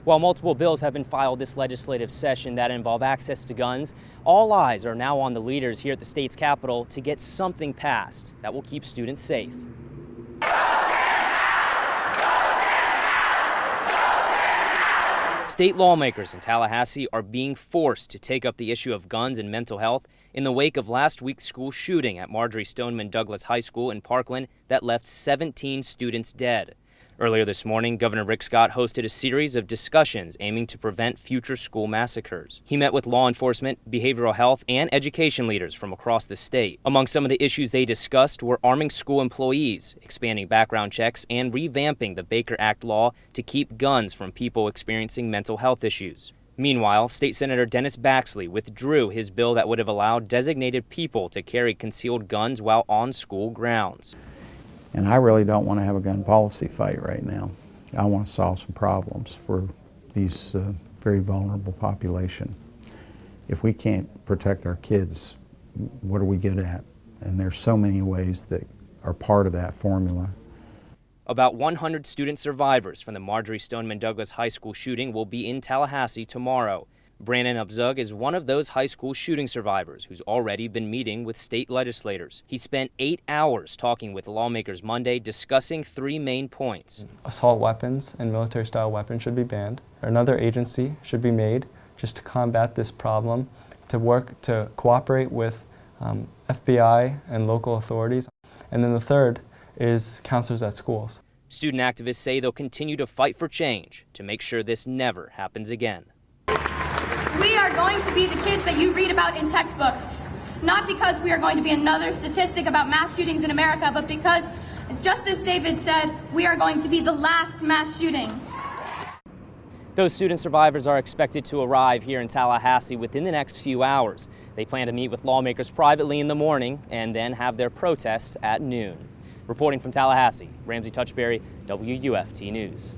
While multiple bills have been filed this legislative session that involve access to guns, all eyes are now on the leaders here at the state's capitol to get something passed that will keep students safe. State lawmakers in Tallahassee are being forced to take up the issue of guns and mental health in the wake of last week's school shooting at Marjory Stoneman Douglas High School in Parkland that left 17 students dead. Earlier this morning, Governor Rick Scott hosted a series of discussions aiming to prevent future school massacres. He met with law enforcement, behavioral health, and education leaders from across the state. Among some of the issues they discussed were arming school employees, expanding background checks, and revamping the Baker Act law to keep guns from people experiencing mental health issues. Meanwhile, State Senator Dennis Baxley withdrew his bill that would have allowed designated people to carry concealed guns while on school grounds. And I really don't want to have a gun policy fight right now. I want to solve some problems for these very vulnerable population. If we can't protect our kids, what are we good at? And there's so many ways that are part of that formula. About 100 student survivors from the Marjory Stoneman Douglas High School shooting will be in Tallahassee tomorrow. Brandon Upzug is one of those high school shooting survivors who's already been meeting with state legislators. He spent 8 hours talking with lawmakers Monday discussing 3 main points. Assault weapons and military-style weapons should be banned. Another agency should be made just to combat this problem, to work to cooperate with FBI and local authorities. And then the third is counselors at schools. Student activists say they'll continue to fight for change to make sure this never happens again. We are going to be the kids that you read about in textbooks, not because we are going to be another statistic about mass shootings in America, but because, just as David said, we are going to be the last mass shooting. Those student survivors are expected to arrive here in Tallahassee within the next few hours. They plan to meet with lawmakers privately in the morning and then have their protest at noon. Reporting from Tallahassee, Ramsey Touchberry, WUFT News.